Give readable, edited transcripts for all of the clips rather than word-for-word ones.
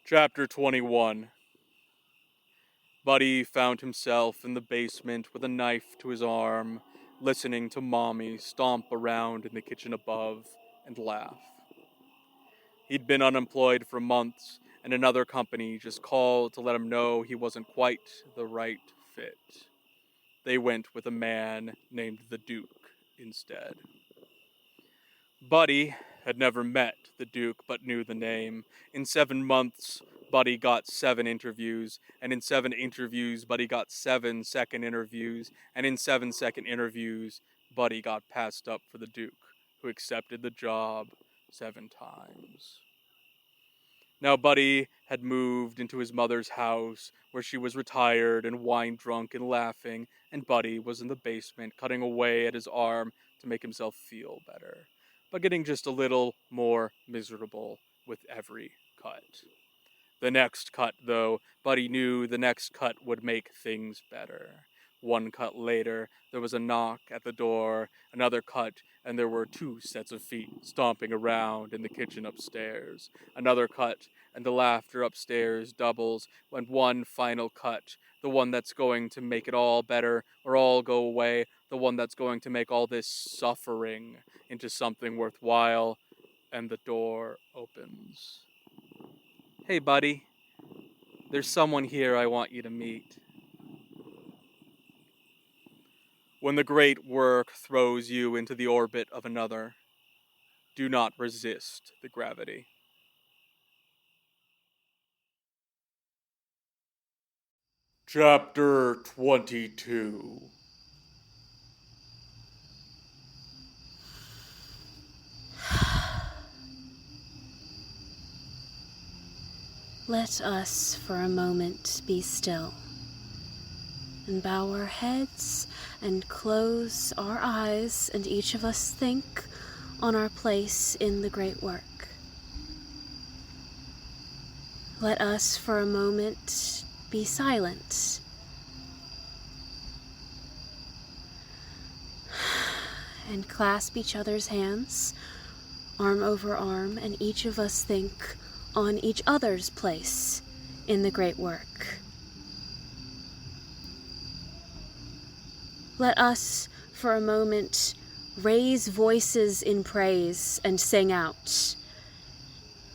Chapter 21. Buddy found himself in the basement with a knife to his arm, listening to Mommy stomp around in the kitchen above and laugh. He'd been unemployed for months, and another company just called to let him know he wasn't quite the right fit. They went with a man named the Duke instead. Buddy had never met the Duke but knew the name. In 7 months, Buddy got 7 interviews, and in 7 interviews, Buddy got 7 second interviews, and in 7 second interviews, Buddy got passed up for the Duke, who accepted the job 7 times. Now Buddy had moved into his mother's house, where she was retired and wine-drunk and laughing, and Buddy was in the basement cutting away at his arm to make himself feel better, but getting just a little more miserable with every cut. The next cut, though, Buddy knew the next cut would make things better. 1 cut later, there was a knock at the door, another cut, and there were 2 sets of feet stomping around in the kitchen upstairs. Another cut, and the laughter upstairs doubles, and 1 final cut, the one that's going to make it all better or all go away, the one that's going to make all this suffering into something worthwhile, and the door opens. "Hey, Buddy, there's someone here I want you to meet." When the great work throws you into the orbit of another, do not resist the gravity. Chapter 22. Let us for a moment be still, and bow our heads and close our eyes, and each of us think on our place in the great work. Let us for a moment be silent, and clasp each other's hands, arm over arm, and each of us think on each other's place in the great work. Let us, for a moment, raise voices in praise and sing out.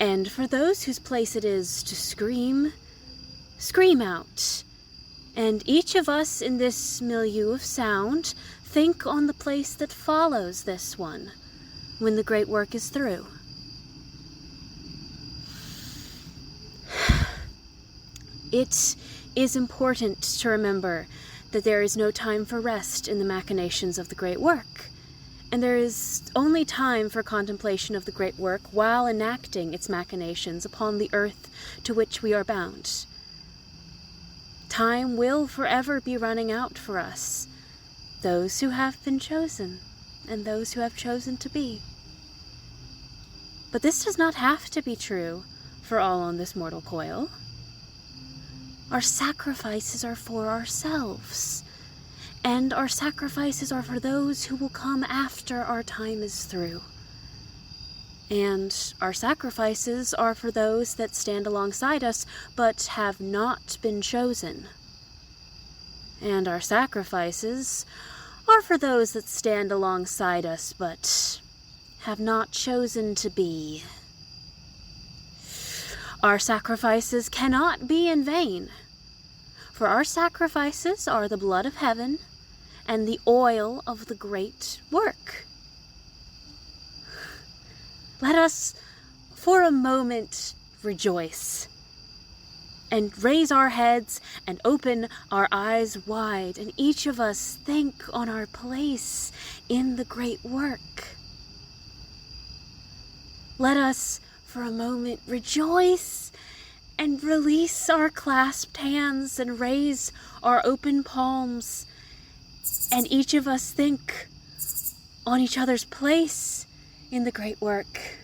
And for those whose place it is to scream, scream out. And each of us in this milieu of sound, think on the place that follows this one when the great work is through. It is important to remember that there is no time for rest in the machinations of the great work, and there is only time for contemplation of the great work while enacting its machinations upon the earth to which we are bound. Time will forever be running out for us, those who have been chosen and those who have chosen to be. But this does not have to be true for all on this mortal coil. Our sacrifices are for ourselves, and our sacrifices are for those who will come after our time is through. And our sacrifices are for those that stand alongside us but have not been chosen. And our sacrifices are for those that stand alongside us but have not chosen to be. Our sacrifices cannot be in vain, for our sacrifices are the blood of heaven and the oil of the great work. Let us, for a moment, rejoice, and raise our heads and open our eyes wide, and each of us think on our place in the great work. Let us, for a moment, rejoice and release our clasped hands and raise our open palms, and each of us think on each other's place in the great work.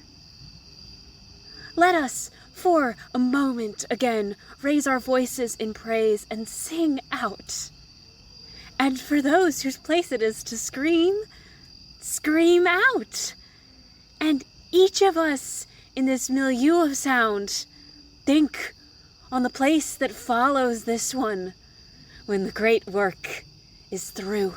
Let us, for a moment again, raise our voices in praise and sing out. And for those whose place it is to scream, scream out. And each of us in this milieu of sound Think on the place that follows this one when the great work is through.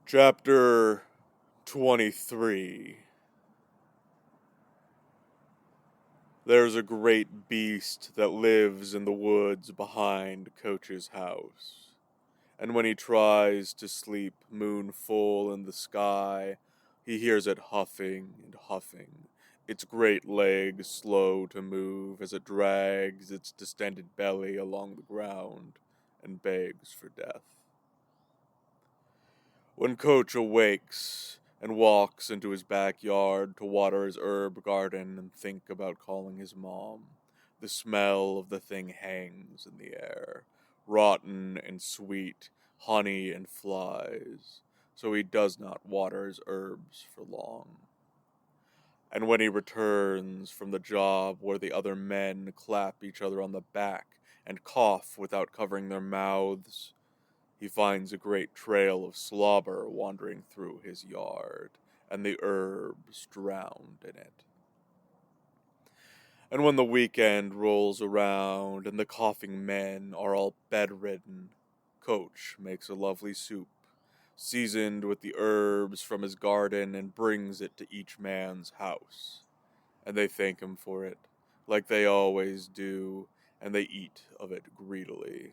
Chapter 23. There's a great beast that lives in the woods behind Coach's house, and when he tries to sleep moon full in the sky, he hears it huffing and huffing, its great legs slow to move as it drags its distended belly along the ground and begs for death. When Coach awakes and walks into his backyard to water his herb garden and think about calling his mom, the smell of the thing hangs in the air, rotten and sweet, honey and flies, so he does not water his herbs for long. And when he returns from the job where the other men clap each other on the back and cough without covering their mouths, he finds a great trail of slobber wandering through his yard, and the herbs drowned in it. And when the weekend rolls around and the coughing men are all bedridden, Coach makes a lovely soup, seasoned with the herbs from his garden, and brings it to each man's house. And they thank him for it, like they always do, and they eat of it greedily.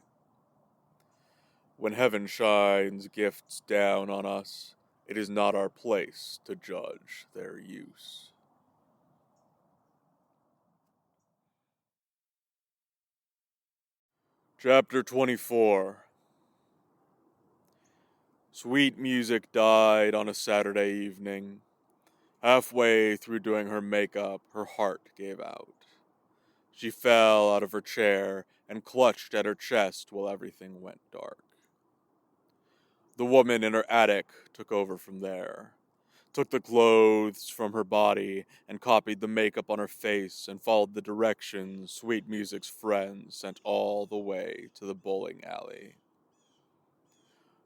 When heaven shines gifts down on us, it is not our place to judge their use. Chapter 24. Sweet music died on a Saturday evening. Halfway through doing her makeup, her heart gave out. She fell out of her chair and clutched at her chest while everything went dark. The woman in her attic took over from there, took the clothes from her body and copied the makeup on her face and followed the directions Sweet Music's friends sent all the way to the bowling alley.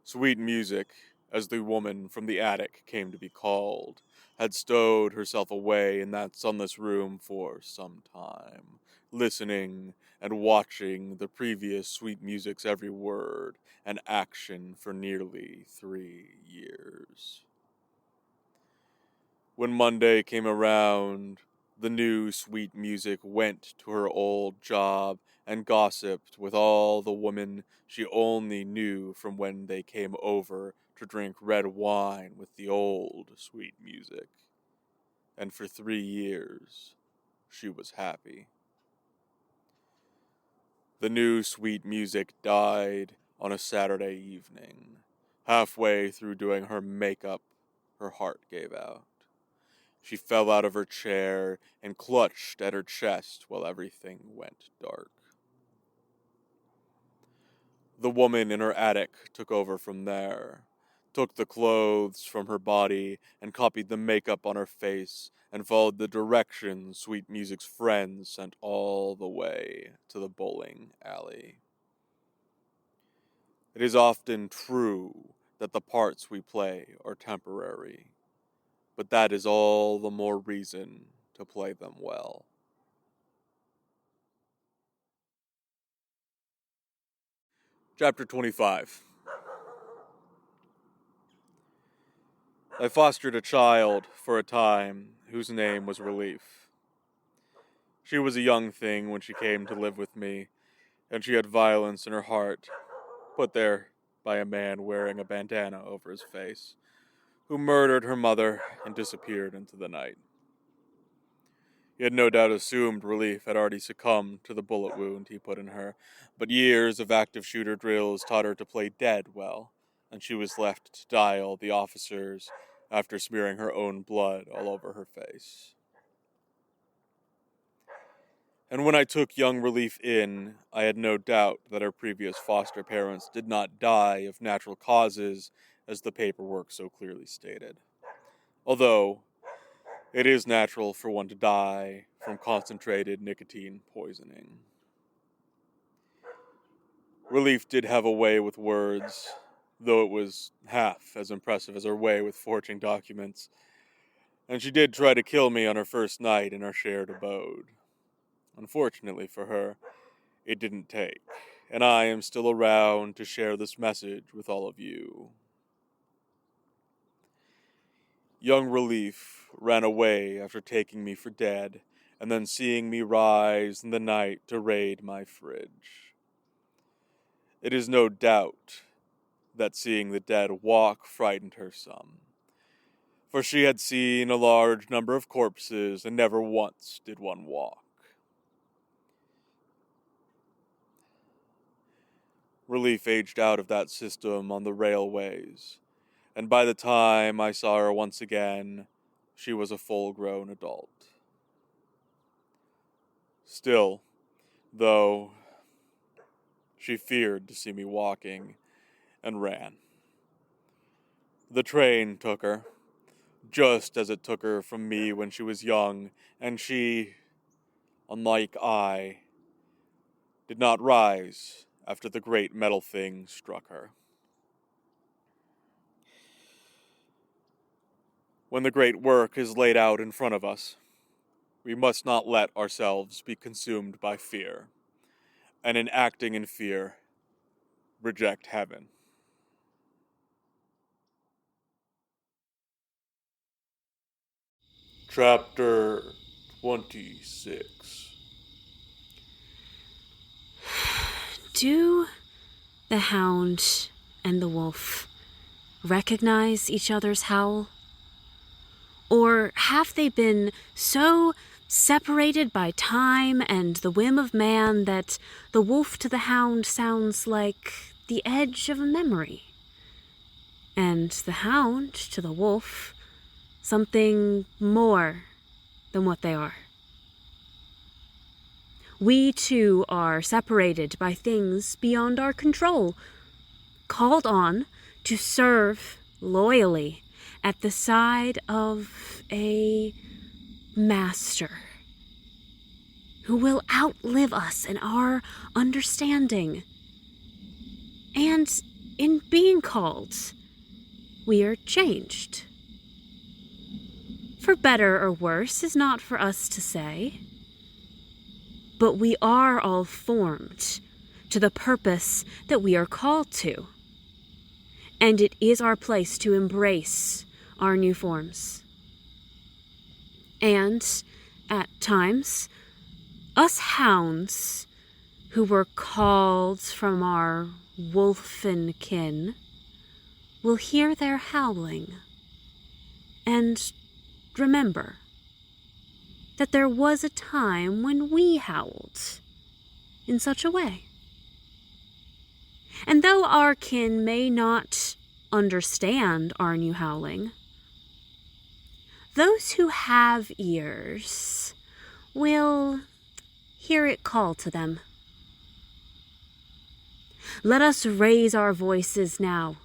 Sweet Music, as the woman from the attic came to be called, had stowed herself away in that sunless room for some time, listening and watching the previous Sweet Music's every word and action for nearly 3 years. When Monday came around, the new Sweet Music went to her old job and gossiped with all the women she only knew from when they came over to drink red wine with the old Sweet Music. And for 3 years, she was happy. The new Sweet Music died on a Saturday evening. Halfway through doing her makeup, her heart gave out. She fell out of her chair and clutched at her chest while everything went dark. The woman in her attic took over from there, took the clothes from her body and copied the makeup on her face and followed the directions Sweet Music's friends sent all the way to the bowling alley. It is often true that the parts we play are temporary, but that is all the more reason to play them well. Chapter 25. I fostered a child for a time whose name was Relief. She was a young thing when she came to live with me, and she had violence in her heart, put there by a man wearing a bandana over his face, who murdered her mother and disappeared into the night. He had no doubt assumed Relief had already succumbed to the bullet wound he put in her, but years of active shooter drills taught her to play dead well, and she was left to dial the officers after smearing her own blood all over her face. And when I took young Relief in, I had no doubt that her previous foster parents did not die of natural causes, as the paperwork so clearly stated. Although, it is natural for one to die from concentrated nicotine poisoning. Relief did have a way with words, though it was half as impressive as her way with forging documents, and she did try to kill me on her first night in our shared abode. Unfortunately for her, it didn't take, and I am still around to share this message with all of you. Young Relief ran away after taking me for dead, and then seeing me rise in the night to raid my fridge. It is no doubt that seeing the dead walk frightened her some, for she had seen a large number of corpses, and never once did one walk. Relief aged out of that system on the railways, and by the time I saw her once again, she was a full-grown adult. Still, though, she feared to see me walking, and ran. The train took her, just as it took her from me when she was young, and she, unlike I, did not rise after the great metal thing struck her. When the great work is laid out in front of us, we must not let ourselves be consumed by fear, and in acting in fear, reject heaven. Chapter 26. Do the hound and the wolf recognize each other's howl? Or have they been so separated by time and the whim of man that the wolf to the hound sounds like the edge of a memory, and the hound to the wolf something more than what they are? We too are separated by things beyond our control, called on to serve loyally at the side of a master who will outlive us in our understanding. And in being called, we are changed. For better or worse is not for us to say, but we are all formed to the purpose that we are called to. And it is our place to embrace our new forms. And, at times, us hounds, who were called from our wolfen kin, will hear their howling, and remember that there was a time when we howled in such a way. And though our kin may not understand our new howling, those who have ears will hear it call to them. Let us raise our voices now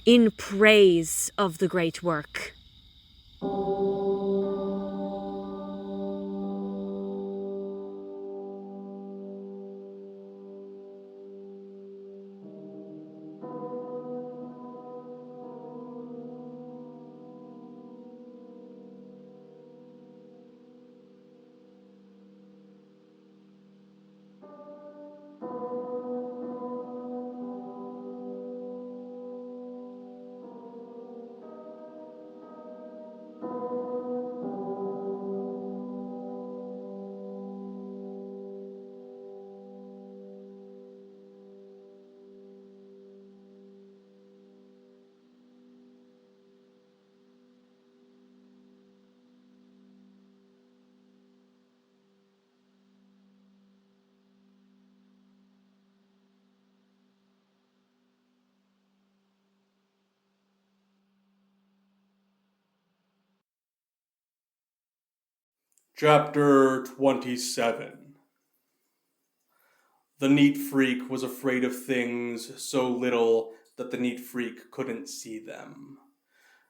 in praise of the great work. Chapter 27. The neat freak was afraid of things so little that the neat freak couldn't see them.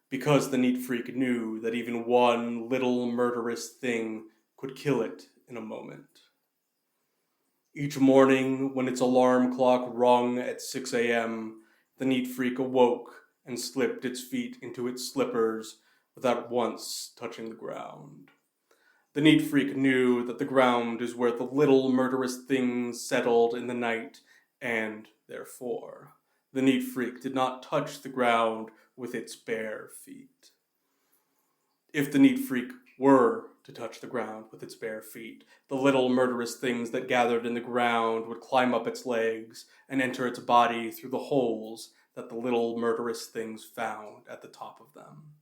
Because the neat freak knew that even one little murderous thing could kill it in a moment. Each morning, when its alarm clock rung at 6 a.m., the neat freak awoke and slipped its feet into its slippers without once touching the ground. The neat freak knew that the ground is where the little murderous things settled in the night, and, therefore, the neat freak did not touch the ground with its bare feet. If the neat freak were to touch the ground with its bare feet, the little murderous things that gathered in the ground would climb up its legs and enter its body through the holes that the little murderous things found at the top of them.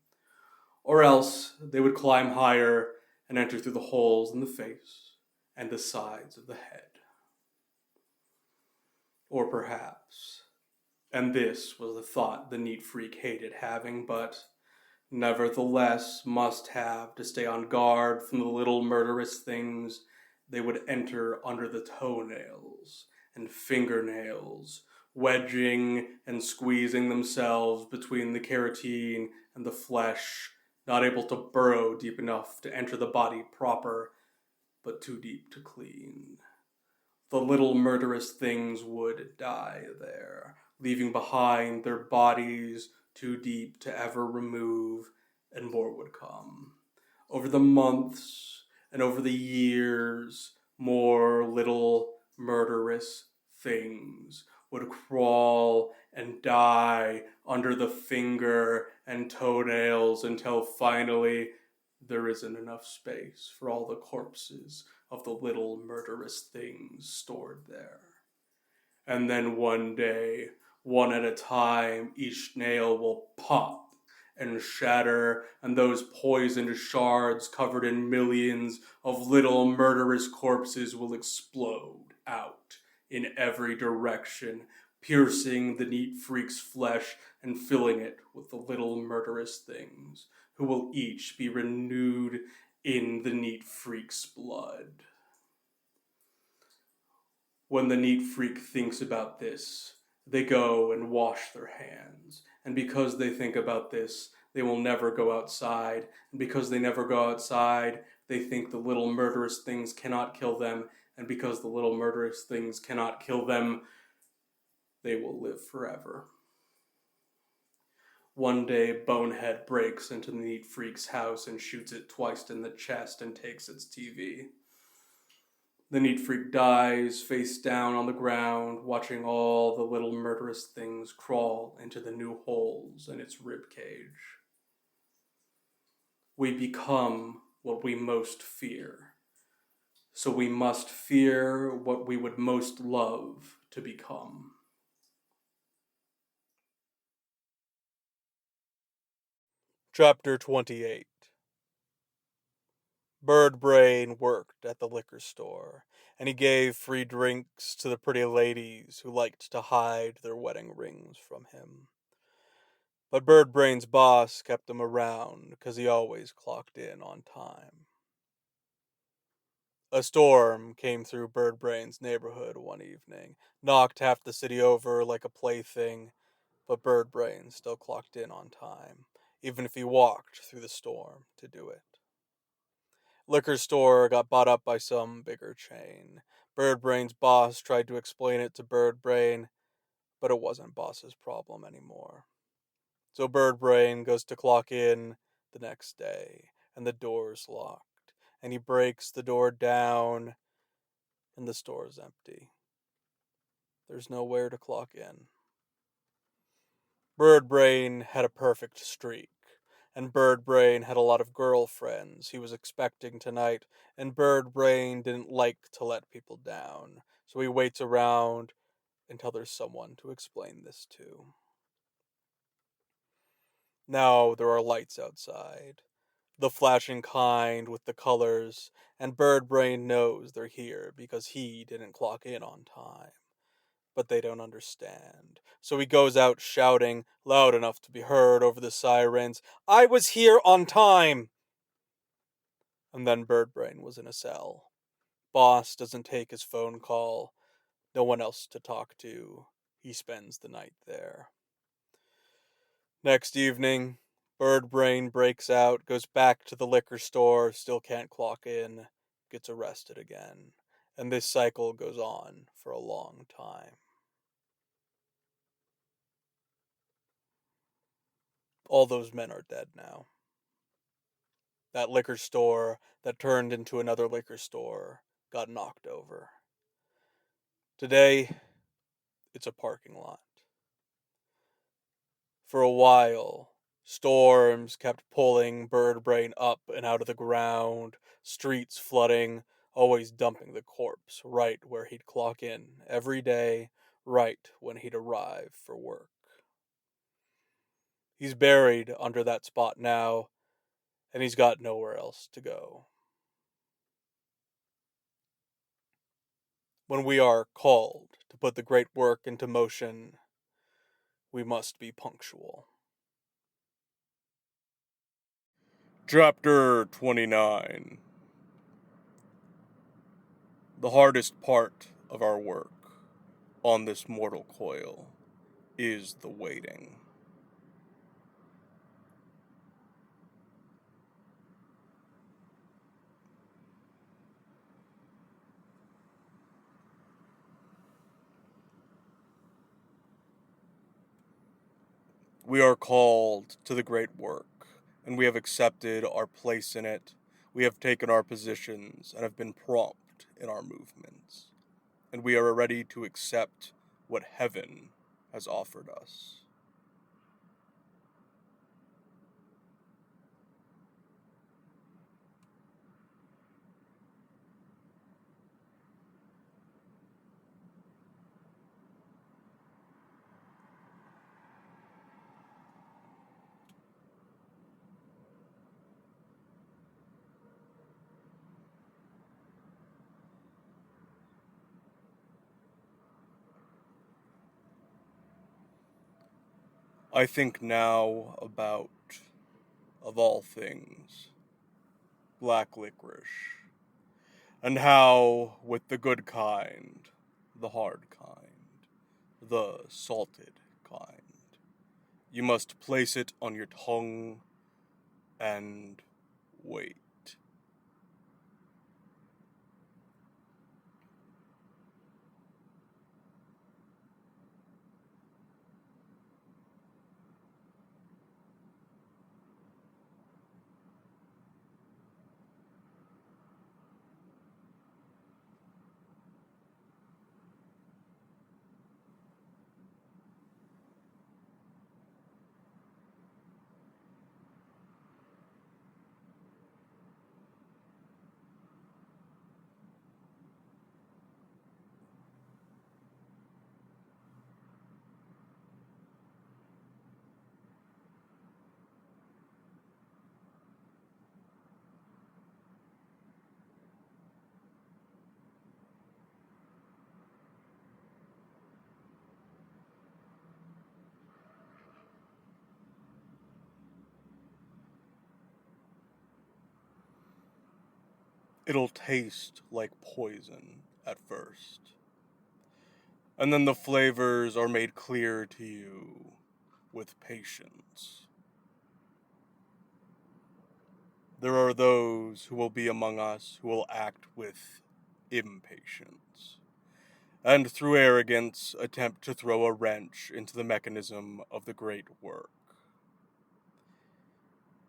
Or else they would climb higher and enter through the holes in the face and the sides of the head. Or perhaps, and this was the thought the neat freak hated having, but nevertheless must have to stay on guard from the little murderous things, they would enter under the toenails and fingernails, wedging and squeezing themselves between the keratin and the flesh, not able to burrow deep enough to enter the body proper, but too deep to clean. The little murderous things would die there, leaving behind their bodies too deep to ever remove, and more would come. Over the months and over the years, more little murderous things would crawl and die under the finger and toenails until finally there isn't enough space for all the corpses of the little murderous things stored there. And then one day, one at a time, each nail will pop and shatter, and those poisoned shards covered in millions of little murderous corpses will explode out in every direction, piercing the neat freak's flesh and filling it with the little murderous things, who will each be renewed in the neat freak's blood. When the neat freak thinks about this, they go and wash their hands. And because they think about this, they will never go outside. And because they never go outside, they think the little murderous things cannot kill them. And because the little murderous things cannot kill them, they will live forever. One day, Bonehead breaks into the neat freak's house and shoots it twice in the chest and takes its TV. The neat freak dies face down on the ground, watching all the little murderous things crawl into the new holes in its rib cage. We become what we most fear, so we must fear what we would most love to become. Chapter 28. Bird Brain worked at the liquor store, and he gave free drinks to the pretty ladies who liked to hide their wedding rings from him. But Bird Brain's boss kept him around because he always clocked in on time. A storm came through Bird Brain's neighborhood one evening, knocked half the city over like a plaything, but Bird Brain still clocked in on time, even if he walked through the storm to do it. Liquor store got bought up by some bigger chain. Bird Brain's boss tried to explain it to Bird Brain, but it wasn't boss's problem anymore. So Bird Brain goes to clock in the next day, and the door's locked, and he breaks the door down, and the store's empty. There's nowhere to clock in. Bird Brain had a perfect streak. And Bird Brain had a lot of girlfriends he was expecting tonight, and Bird Brain didn't like to let people down, so he waits around until there's someone to explain this to. Now there are lights outside, the flashing kind with the colors, and Bird Brain knows they're here because he didn't clock in on time. But they don't understand. So he goes out shouting, loud enough to be heard over the sirens, "I was here on time!" And then Birdbrain was in a cell. Boss doesn't take his phone call. No one else to talk to. He spends the night there. Next evening, Birdbrain breaks out, goes back to the liquor store, still can't clock in, gets arrested again. And this cycle goes on for a long time. All those men are dead now. That liquor store that turned into another liquor store got knocked over. Today, it's a parking lot. For a while, storms kept pulling Birdbrain up and out of the ground, streets flooding, always dumping the corpse right where he'd clock in every day, right when he'd arrive for work. He's buried under that spot now, and he's got nowhere else to go. When we are called to put the great work into motion, we must be punctual. Chapter 29. The hardest part of our work on this mortal coil is the waiting. We are called to the great work, and we have accepted our place in it. We have taken our positions and have been prompt in our movements, and we are ready to accept what heaven has offered us. I think now about, of all things, black licorice, and how, with the good kind, the hard kind, the salted kind, you must place it on your tongue and wait. It'll taste like poison at first, and then the flavors are made clear to you with patience. There are those who will be among us who will act with impatience, and through arrogance attempt to throw a wrench into the mechanism of the great work.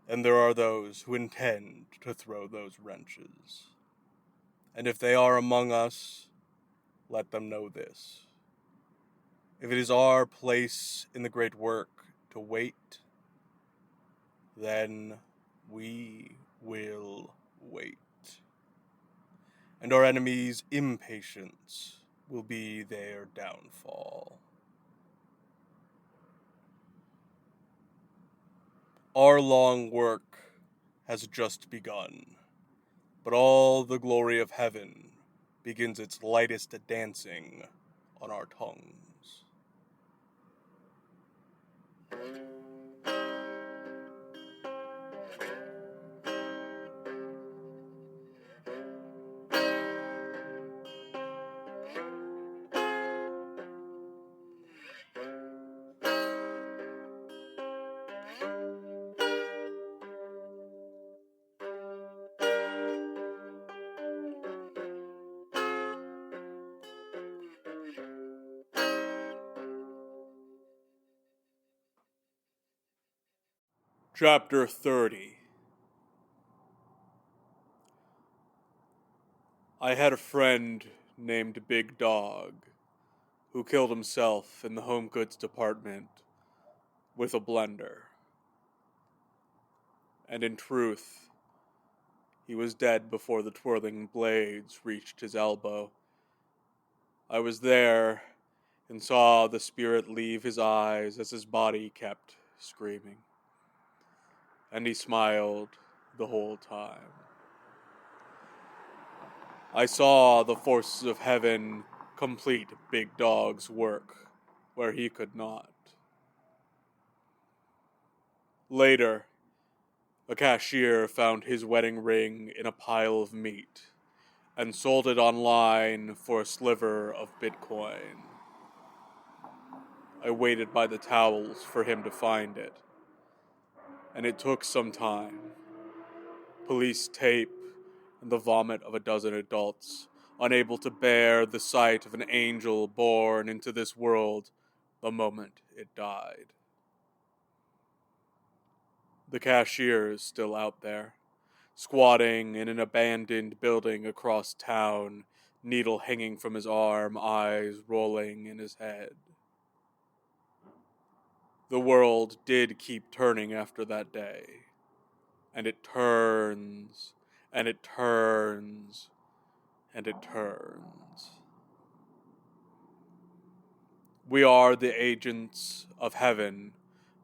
And there are those who intend to throw those wrenches. And if they are among us, let them know this. If it is our place in the great work to wait, then we will wait. And our enemies' impatience will be their downfall. Our long work has just begun, but all the glory of heaven begins its lightest dancing on our tongues. Chapter 30. I had a friend named Big Dog who killed himself in the home goods department with a blender. And in truth, he was dead before the twirling blades reached his elbow. I was there and saw the spirit leave his eyes as his body kept screaming. And he smiled the whole time. I saw the forces of heaven complete Big Dog's work where he could not. Later, a cashier found his wedding ring in a pile of meat and sold it online for a sliver of Bitcoin. I waited by the towels for him to find it, and it took some time. Police tape and the vomit of a dozen adults, unable to bear the sight of an angel born into this world the moment it died. The cashier is still out there, squatting in an abandoned building across town, needle hanging from his arm, eyes rolling in his head. The world did keep turning after that day, and it turns, and it turns, and it turns. We are the agents of heaven,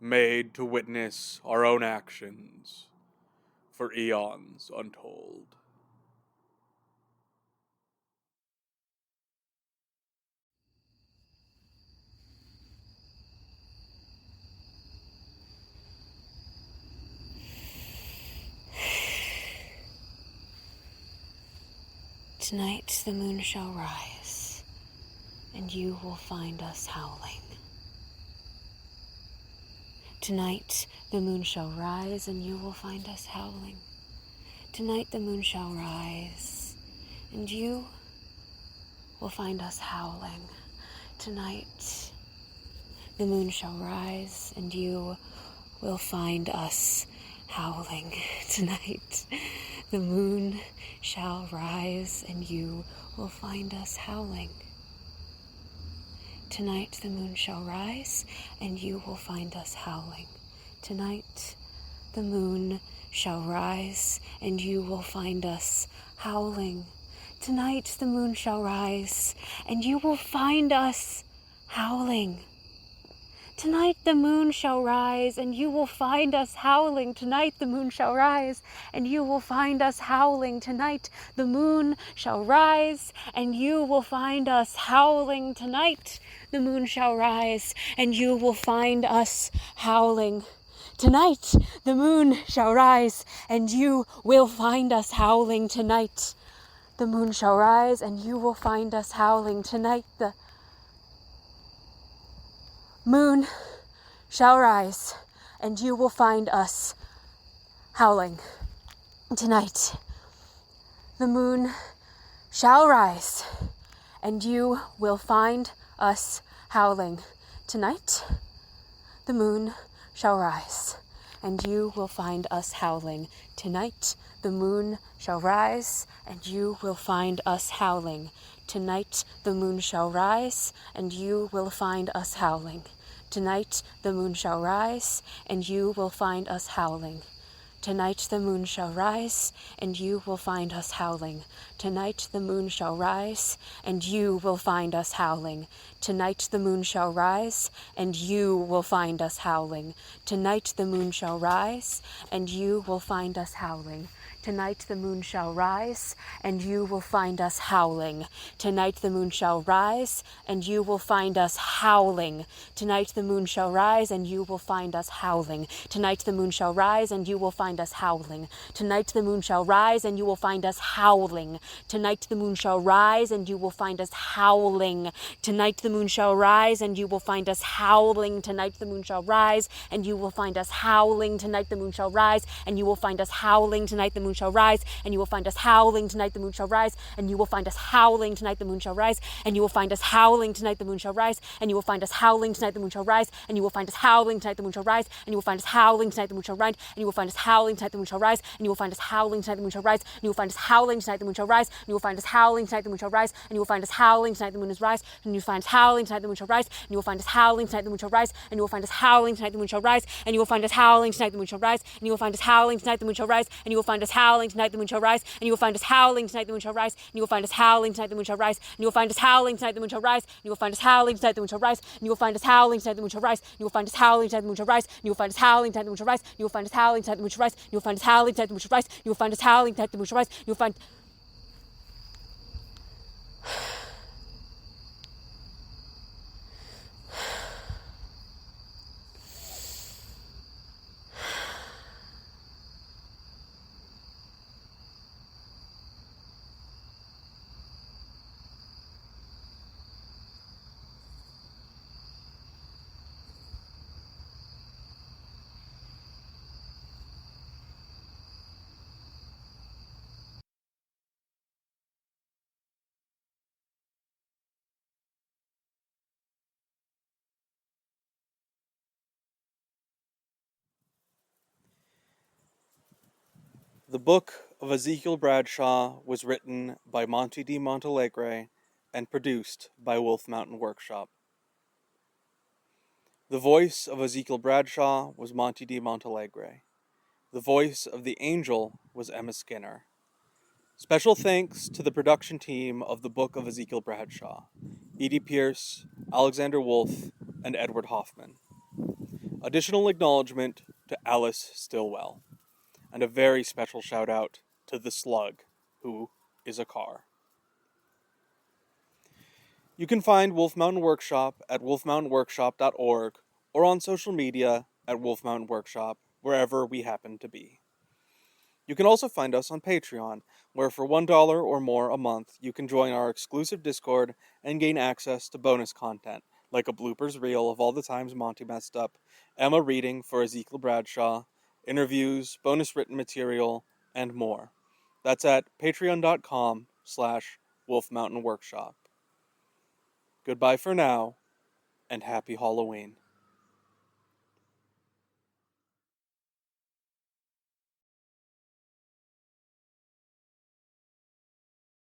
made to witness our own actions for eons untold. Tonight the moon shall rise, and you will find us howling. Tonight the moon shall rise, and you will find us howling. Tonight the moon shall rise, and you will find us howling. Tonight the moon shall rise, and you will find us howling. Tonight the moon shall rise, and you will find us howling. Tonight the moon shall rise, and you will find us howling. Tonight the moon shall rise, and you will find us howling. Tonight the moon shall rise, and you will find us howling. Tonight the moon shall rise, and you will find us howling. Tonight the moon shall rise, and you will find us howling. Tonight the moon shall rise, and you will find us howling. Tonight the moon shall rise, and you will find us howling. Tonight the moon shall rise, and you will find us howling. Tonight the moon shall rise, and you will find us howling. Tonight the moon shall rise, and you will find us howling. Tonight the moon shall rise, and you will find us howling. Tonight the moon shall rise, and you will find us howling. Tonight the moon shall rise, and you will find us howling. Tonight the moon shall rise, and you will find us howling. Tonight the moon shall rise, and you will find us howling. Tonight the moon shall rise, and you will find us howling. Tonight the moon shall rise, and you will find us howling. Tonight the moon shall rise, and you will find us howling. Tonight the moon shall rise, and you will find us howling. Tonight the moon shall rise, and you will find us howling. Tonight the moon shall rise, and you will find us howling. Tonight the moon shall rise, and you will find us howling. Tonight the moon shall rise, and you will find us howling. Tonight the moon shall rise, and you will find us howling. Tonight the moon shall rise, and you will find us howling. Tonight the moon shall rise, and you will find us howling. Tonight the moon shall rise, and you will find us howling. Tonight the moon shall rise, and you will find us howling. Tonight the moon shall rise, and you will find us howling tonight, the moon shall rise, and you will find us howling tonight, the moon shall rise, and you will find us howling tonight, the moon shall rise, and you will find us howling tonight, the moon shall rise, and you will find us howling tonight, the moon shall rise, and you will find us howling tonight, the moon shall rise, and you will find us howling tonight, the moon shall rise, and you will find us howling tonight, the moon shall rise, and you will find us howling tonight, the moon shall rise, and you will find us howling tonight, the moon shall rise, and you will find us howling tonight, the moon is rise, and you will find us howling tonight, the moon shall rise, and you will find us howling tonight, the moon shall rise, and you will find us howling tonight, the moon shall rise, and you will find us howling tonight, the moon shall rise, and you will find us howling tonight, the moon shall rise, and you will find us howling tonight, the moon shall rise, and you will find us howling tonight, the moon shall rise, and you will find us howling tonight, the moon shall rise, and you will find us howling tonight, the moon shall rise, and you will find us howling tonight, the moon shall rise, and you will find us howling tonight, the moon shall rise, and you will find us howling tonight, the moon shall rise, and you will find us howling tonight, the moon shall rise, and you will find us howling tonight, the moon shall rise, and you will find us howling tonight, the moon shall rise, and you will find us howling tonight, the moon shall rise, and you will find The Book of Ezekiel Bradshaw was written by Monte di Montalegre and produced by Wolf Mountain Workshop. The voice of Ezekiel Bradshaw was Monte di Montalegre. The voice of the angel was Emma Skinner. Special thanks to the production team of the Book of Ezekiel Bradshaw, Edie Pierce, Alexander Wolf, and Edward Hoffman. Additional acknowledgement to Alice Stillwell. And a very special shout out to the Slug, who is a car. You can find Wolf Mountain Workshop at wolfmountainworkshop.org or on social media at Wolf Mountain Workshop, wherever we happen to be. You can also find us on Patreon, where for $1 or more a month, you can join our exclusive Discord and gain access to bonus content, like a bloopers reel of all the times Monty messed up, Emma reading for Ezekiel Bradshaw, interviews, bonus written material, and more. That's at patreon.com/Wolf Mountain Workshop. Goodbye for now, and happy Halloween.